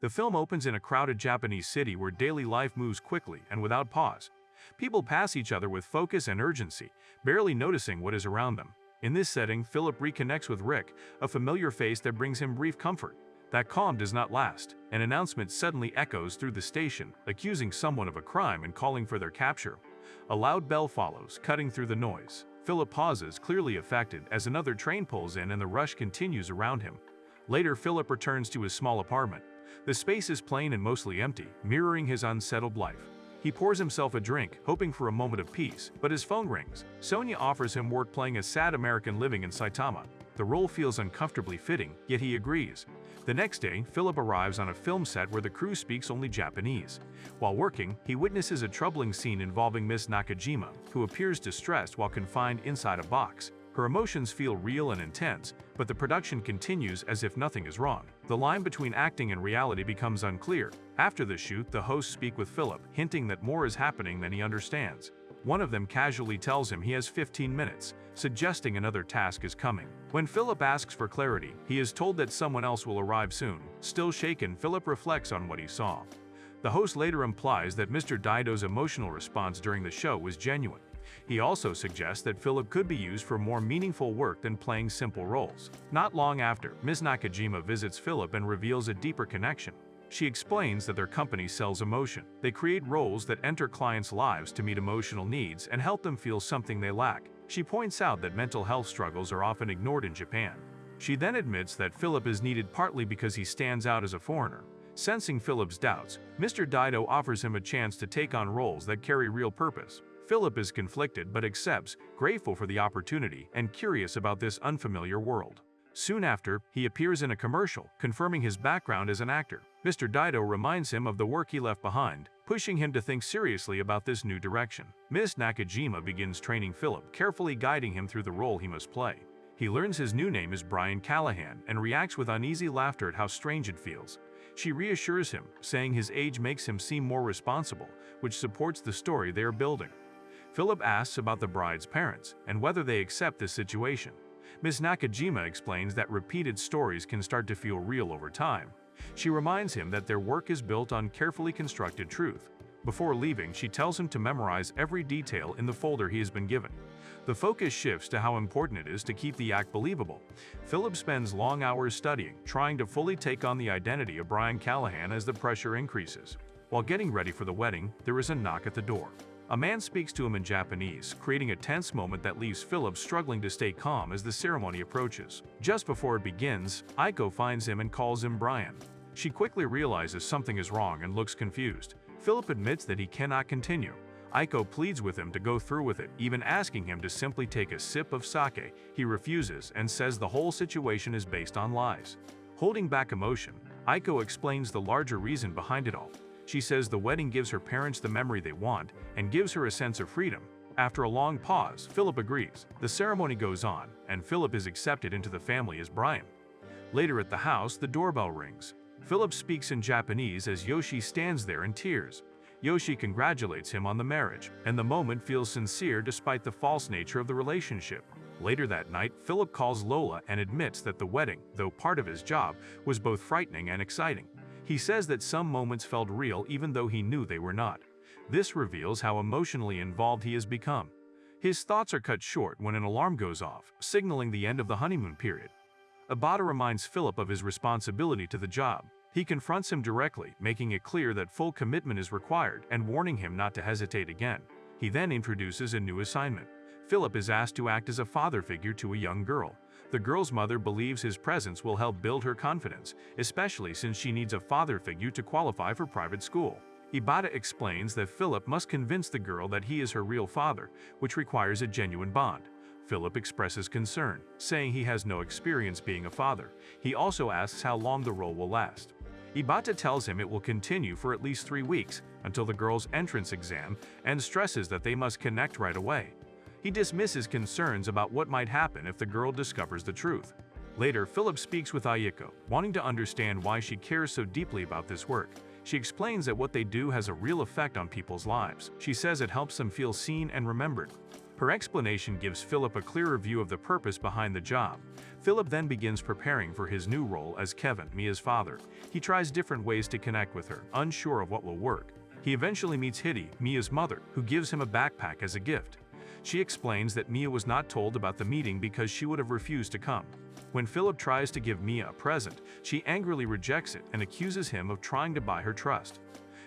The film opens in a crowded Japanese city where daily life moves quickly and without pause. People pass each other with focus and urgency, barely noticing what is around them. In this setting, Philip reconnects with Rick, a familiar face that brings him brief comfort. That calm does not last. An announcement suddenly echoes through the station, accusing someone of a crime and calling for their capture. A loud bell follows, cutting through the noise. Philip pauses, clearly affected, as another train pulls in and the rush continues around him. Later, Philip returns to his small apartment. The space is plain and mostly empty, mirroring his unsettled life. He pours himself a drink, hoping for a moment of peace, but his phone rings. Sonia offers him work playing a sad American living in Saitama. The role feels uncomfortably fitting, yet he agrees. The next day, Philip arrives on a film set where the crew speaks only Japanese. While working, he witnesses a troubling scene involving Miss Nakajima, who appears distressed while confined inside a box. Her emotions feel real and intense, but the production continues as if nothing is wrong. The line between acting and reality becomes unclear. After the shoot, the hosts speak with Philip, hinting that more is happening than he understands. One of them casually tells him he has 15 minutes, suggesting another task is coming. When Philip asks for clarity, he is told that someone else will arrive soon. Still shaken, Philip reflects on what he saw. The host later implies that Mr. Dido's emotional response during the show was genuine. He also suggests that Philip could be used for more meaningful work than playing simple roles. Not long after, Ms. Nakajima visits Philip and reveals a deeper connection. She explains that their company sells emotion. They create roles that enter clients' lives to meet emotional needs and help them feel something they lack. She points out that mental health struggles are often ignored in Japan. She then admits that Philip is needed partly because he stands out as a foreigner. Sensing Philip's doubts, Mr. Dido offers him a chance to take on roles that carry real purpose. Philip is conflicted but accepts, grateful for the opportunity and curious about this unfamiliar world. Soon after, he appears in a commercial, confirming his background as an actor. Mr. Dido reminds him of the work he left behind, pushing him to think seriously about this new direction. Ms. Nakajima begins training Philip, carefully guiding him through the role he must play. He learns his new name is Brian Callahan and reacts with uneasy laughter at how strange it feels. She reassures him, saying his age makes him seem more responsible, which supports the story they are building. Philip asks about the bride's parents and whether they accept this situation. Ms. Nakajima explains that repeated stories can start to feel real over time. She reminds him that their work is built on carefully constructed truth. Before leaving, she tells him to memorize every detail in the folder he has been given. The focus shifts to how important it is to keep the act believable. Philip spends long hours studying, trying to fully take on the identity of Brian Callahan as the pressure increases. While getting ready for the wedding, there is a knock at the door. A man speaks to him in Japanese, creating a tense moment that leaves Philip struggling to stay calm as the ceremony approaches. Just before it begins, Aiko finds him and calls him Brian. She quickly realizes something is wrong and looks confused. Philip admits that he cannot continue. Aiko pleads with him to go through with it, even asking him to simply take a sip of sake. He refuses and says the whole situation is based on lies. Holding back emotion, Aiko explains the larger reason behind it all. She says the wedding gives her parents the memory they want and gives her a sense of freedom. After a long pause, Philip agrees. The ceremony goes on, and Philip is accepted into the family as Brian. Later at the house, the doorbell rings. Philip speaks in Japanese as Yoshi stands there in tears. Yoshi congratulates him on the marriage, and the moment feels sincere despite the false nature of the relationship. Later that night, Philip calls Lola and admits that the wedding, though part of his job, was both frightening and exciting. He says that some moments felt real even though he knew they were not. This reveals how emotionally involved he has become. His thoughts are cut short when an alarm goes off, signaling the end of the honeymoon period. Abata reminds Philip of his responsibility to the job. He confronts him directly, making it clear that full commitment is required and warning him not to hesitate again. He then introduces a new assignment. Philip is asked to act as a father figure to a young girl. The girl's mother believes his presence will help build her confidence, especially since she needs a father figure to qualify for private school. Ibata explains that Philip must convince the girl that he is her real father, which requires a genuine bond. Philip expresses concern, saying he has no experience being a father. He also asks how long the role will last. Ibata tells him it will continue for at least 3 weeks, until the girl's entrance exam, and stresses that they must connect right away. He dismisses concerns about what might happen if the girl discovers the truth. Later, Philip speaks with Ayako, wanting to understand why she cares so deeply about this work. She explains that what they do has a real effect on people's lives. She says it helps them feel seen and remembered. Her explanation gives Philip a clearer view of the purpose behind the job. Philip then begins preparing for his new role as Kevin, Mia's father. He tries different ways to connect with her, unsure of what will work. He eventually meets Hitty, Mia's mother, who gives him a backpack as a gift. She explains that Mia was not told about the meeting because she would have refused to come. When Philip tries to give Mia a present, she angrily rejects it and accuses him of trying to buy her trust.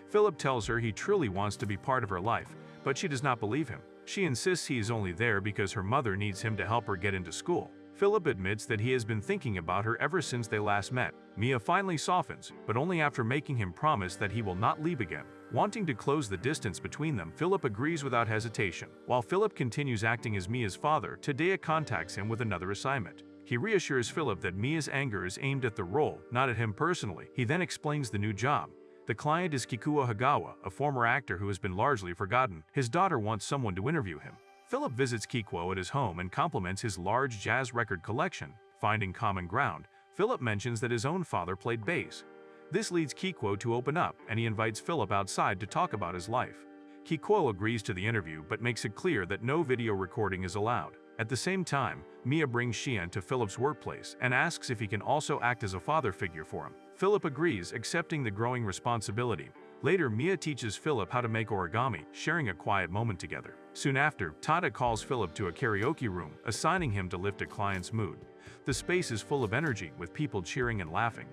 Philip tells her he truly wants to be part of her life, but she does not believe him. She insists he is only there because her mother needs him to help her get into school. Philip admits that he has been thinking about her ever since they last met. Mia finally softens, but only after making him promise that he will not leave again. Wanting to close the distance between them, Philip agrees without hesitation. While Philip continues acting as Mia's father, Tadea contacts him with another assignment. He reassures Philip that Mia's anger is aimed at the role, not at him personally. He then explains the new job. The client is Kikuo Hagawa, a former actor who has been largely forgotten. His daughter wants someone to interview him. Philip visits Kikuo at his home and compliments his large jazz record collection. Finding common ground, Philip mentions that his own father played bass. This leads Kikuo to open up, and he invites Philip outside to talk about his life. Kikuo agrees to the interview but makes it clear that no video recording is allowed. At the same time, Mia brings Xian to Philip's workplace and asks if he can also act as a father figure for him. Philip agrees, accepting the growing responsibility. Later, Mia teaches Philip how to make origami, sharing a quiet moment together. Soon after, Tada calls Philip to a karaoke room, assigning him to lift a client's mood. The space is full of energy, with people cheering and laughing.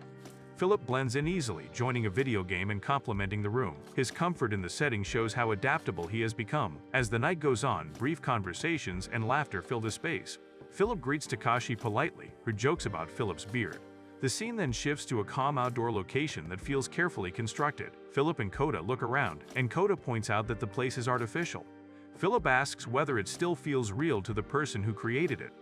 Philip blends in easily, joining a video game and complimenting the room. His comfort in the setting shows how adaptable he has become. As the night goes on, brief conversations and laughter fill the space. Philip greets Takashi politely, who jokes about Philip's beard. The scene then shifts to a calm outdoor location that feels carefully constructed. Philip and Koda look around, and Koda points out that the place is artificial. Philip asks whether it still feels real to the person who created it.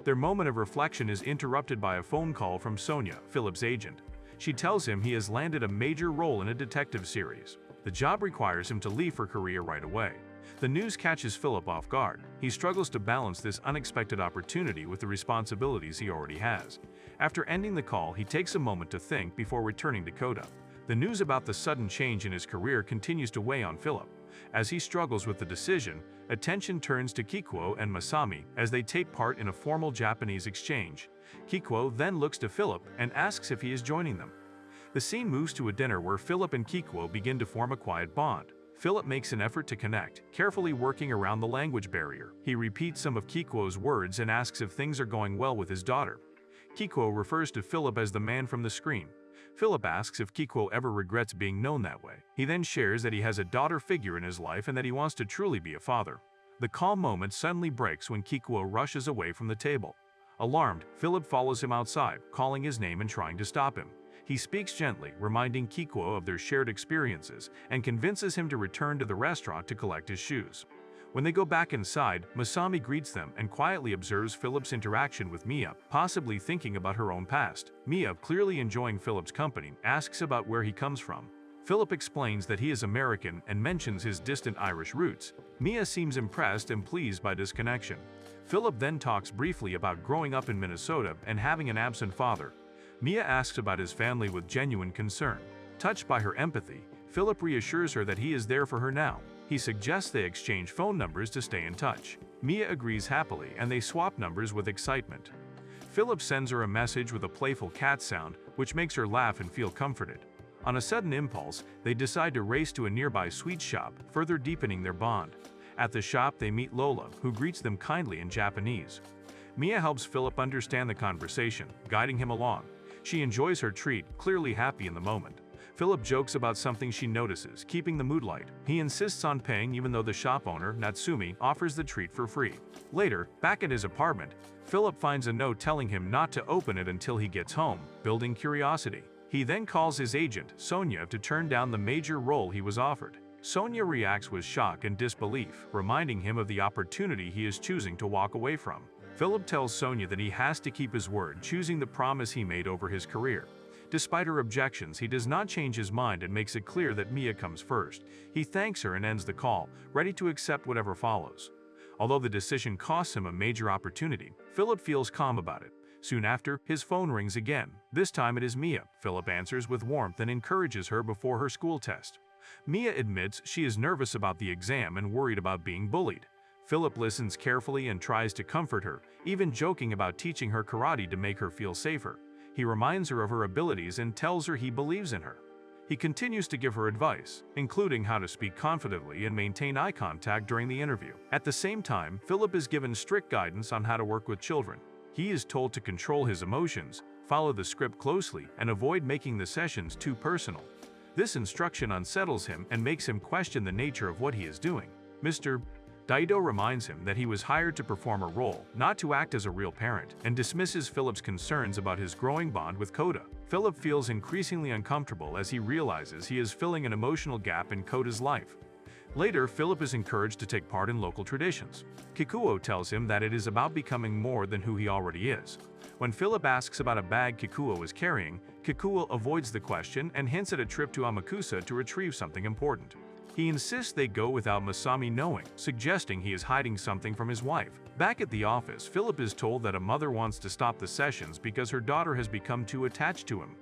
Their moment of reflection is interrupted by a phone call from Sonia, Philip's agent. She tells him he has landed a major role in a detective series. The job requires him to leave for Korea right away. The news catches Philip off guard. He struggles to balance this unexpected opportunity with the responsibilities he already has. After ending the call, he takes a moment to think before returning to Koda. The news about the sudden change in his career continues to weigh on Philip. As he struggles with the decision, attention turns to Kikuo and Masami as they take part in a formal Japanese exchange. Kikuo then looks to Philip and asks if he is joining them. The scene moves to a dinner where Philip and Kikuo begin to form a quiet bond. Philip makes an effort to connect, carefully working around the language barrier. He repeats some of Kikuo's words and asks if things are going well with his daughter. Kikuo refers to Philip as the man from the screen. Philip asks if Kikuo ever regrets being known that way. He then shares that he has a daughter figure in his life and that he wants to truly be a father. The calm moment suddenly breaks when Kikuo rushes away from the table. Alarmed, Philip follows him outside, calling his name and trying to stop him. He speaks gently, reminding Kikuo of their shared experiences, and convinces him to return to the restaurant to collect his shoes. When they go back inside, Masami greets them and quietly observes Philip's interaction with Mia, possibly thinking about her own past. Mia, clearly enjoying Philip's company, asks about where he comes from. Philip explains that he is American and mentions his distant Irish roots. Mia seems impressed and pleased by this connection. Philip then talks briefly about growing up in Minnesota and having an absent father. Mia asks about his family with genuine concern. Touched by her empathy, Philip reassures her that he is there for her now. He suggests they exchange phone numbers to stay in touch. Mia agrees happily and they swap numbers with excitement. Philip sends her a message with a playful cat sound, which makes her laugh and feel comforted. On a sudden impulse, they decide to race to a nearby sweet shop, further deepening their bond. At the shop, they meet Lola, who greets them kindly in Japanese. Mia helps Philip understand the conversation, guiding him along. She enjoys her treat, clearly happy in the moment. Philip jokes about something she notices, keeping the mood light. He insists on paying even though the shop owner, Natsumi, offers the treat for free. Later, back at his apartment, Philip finds a note telling him not to open it until he gets home, building curiosity. He then calls his agent, Sonia, to turn down the major role he was offered. Sonia reacts with shock and disbelief, reminding him of the opportunity he is choosing to walk away from. Philip tells Sonia that he has to keep his word, choosing the promise he made over his career. Despite her objections, he does not change his mind and makes it clear that Mia comes first. He thanks her and ends the call, ready to accept whatever follows. Although the decision costs him a major opportunity, Philip feels calm about it. Soon after, his phone rings again. This time it is Mia. Philip answers with warmth and encourages her before her school test. Mia admits she is nervous about the exam and worried about being bullied. Philip listens carefully and tries to comfort her, even joking about teaching her karate to make her feel safer. He reminds her of her abilities and tells her he believes in her. He continues to give her advice, including how to speak confidently and maintain eye contact during the interview. At the same time, Philip is given strict guidance on how to work with children. He is told to control his emotions, follow the script closely, and avoid making the sessions too personal. This instruction unsettles him and makes him question the nature of what he is doing. Mr. Daido reminds him that he was hired to perform a role, not to act as a real parent, and dismisses Philip's concerns about his growing bond with Kota. Philip feels increasingly uncomfortable as he realizes he is filling an emotional gap in Kota's life. Later, Philip is encouraged to take part in local traditions. Kikuo tells him that it is about becoming more than who he already is. When Philip asks about a bag Kikuo is carrying, Kikuo avoids the question and hints at a trip to Amakusa to retrieve something important. He insists they go without Masami knowing, suggesting he is hiding something from his wife. Back at the office, Philip is told that a mother wants to stop the sessions because her daughter has become too attached to him.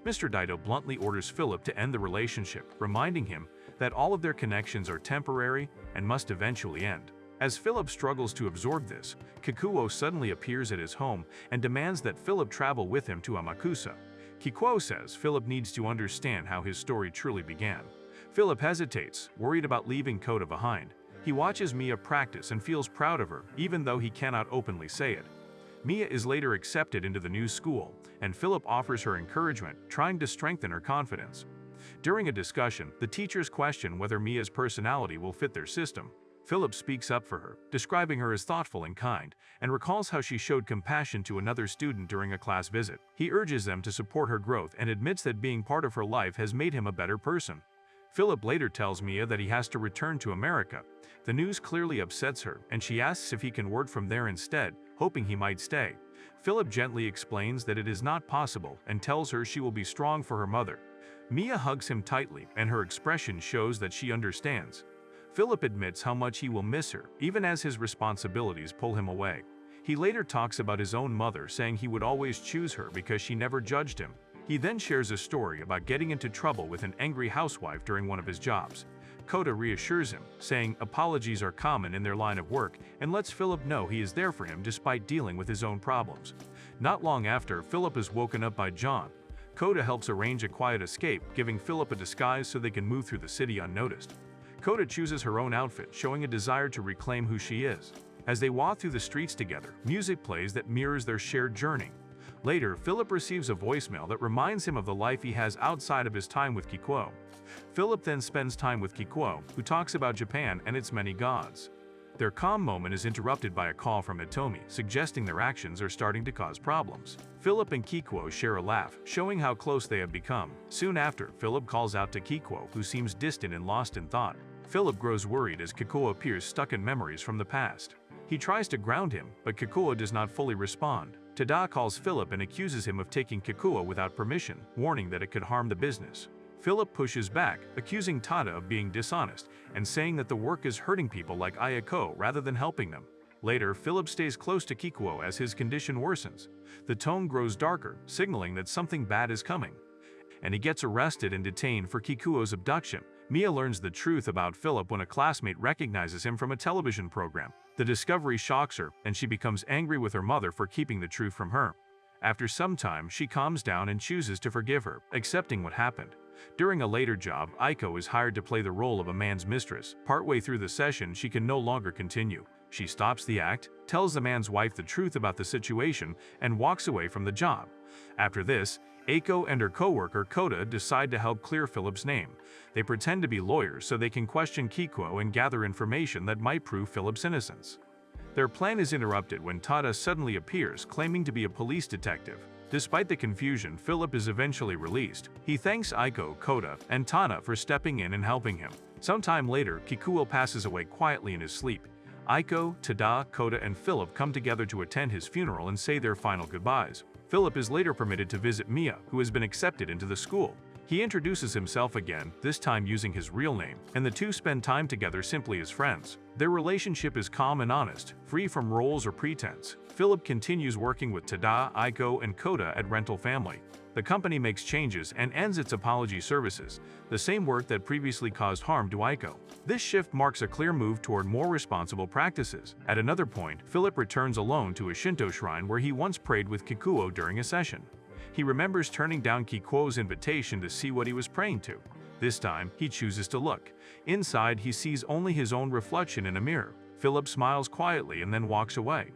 Mr. Daido bluntly orders Philip to end the relationship, reminding him that all of their connections are temporary and must eventually end. As Philip struggles to absorb this, Kikuo suddenly appears at his home and demands that Philip travel with him to Amakusa. Kikuo says Philip needs to understand how his story truly began. Philip hesitates, worried about leaving Kota behind. He watches Mia practice and feels proud of her, even though he cannot openly say it. Mia is later accepted into the new school, and Philip offers her encouragement, trying to strengthen her confidence. During a discussion, the teachers question whether Mia's personality will fit their system. Philip speaks up for her, describing her as thoughtful and kind, and recalls how she showed compassion to another student during a class visit. He urges them to support her growth and admits that being part of her life has made him a better person. Philip later tells Mia that he has to return to America. The news clearly upsets her, and she asks if he can work from there instead, hoping he might stay. Philip gently explains that it is not possible and tells her she will be strong for her mother. Mia hugs him tightly, and her expression shows that she understands. Philip admits how much he will miss her, even as his responsibilities pull him away. He later talks about his own mother, saying he would always choose her because she never judged him. He then shares a story about getting into trouble with an angry housewife during one of his jobs. Kota reassures him, saying apologies are common in their line of work, and lets Philip know he is there for him despite dealing with his own problems. Not long after, Philip is woken up by John. Kota helps arrange a quiet escape, giving Philip a disguise so they can move through the city unnoticed. Kota chooses her own outfit, showing a desire to reclaim who she is. As they walk through the streets together, music plays that mirrors their shared journey. Later, Philip receives a voicemail that reminds him of the life he has outside of his time with Kikuo. Philip then spends time with Kikuo, who talks about Japan and its many gods. Their calm moment is interrupted by a call from Hitomi, suggesting their actions are starting to cause problems. Philip and Kikuo share a laugh, showing how close they have become. Soon after, Philip calls out to Kikuo, who seems distant and lost in thought. Philip grows worried as Kikuo appears stuck in memories from the past. He tries to ground him, but Kikuo does not fully respond. Tada calls Philip and accuses him of taking Kikuo without permission, warning that it could harm the business. Philip pushes back, accusing Tada of being dishonest and saying that the work is hurting people like Ayako rather than helping them. Later, Philip stays close to Kikuo as his condition worsens. The tone grows darker, signaling that something bad is coming. And he gets arrested and detained for Kikuo's abduction. Mia learns the truth about Philip when a classmate recognizes him from a television program. The discovery shocks her, and she becomes angry with her mother for keeping the truth from her. After some time, she calms down and chooses to forgive her, accepting what happened. During a later job, Aiko is hired to play the role of a man's mistress. Partway through the session, she can no longer continue. She stops the act, tells the man's wife the truth about the situation, and walks away from the job. After this, Aiko and her co-worker Kota decide to help clear Philip's name. They pretend to be lawyers so they can question Kikuo and gather information that might prove Philip's innocence. Their plan is interrupted when Tada suddenly appears, claiming to be a police detective. Despite the confusion, Philip is eventually released. He thanks Aiko, Kota, and Tada for stepping in and helping him. Sometime later, Kikuo passes away quietly in his sleep. Aiko, Tada, Kota, and Philip come together to attend his funeral and say their final goodbyes. Philip is later permitted to visit Mia, who has been accepted into the school. He introduces himself again, this time using his real name, and the two spend time together simply as friends. Their relationship is calm and honest, free from roles or pretense. Philip continues working with Tada, Aiko, and Kota at Rental Family. The company makes changes and ends its apology services, the same work that previously caused harm to Aiko. This shift marks a clear move toward more responsible practices. At another point, Philip returns alone to a Shinto shrine where he once prayed with Kikuo during a session. He remembers turning down Kikuo's invitation to see what he was praying to. This time, he chooses to look. Inside, he sees only his own reflection in a mirror. Philip smiles quietly and then walks away.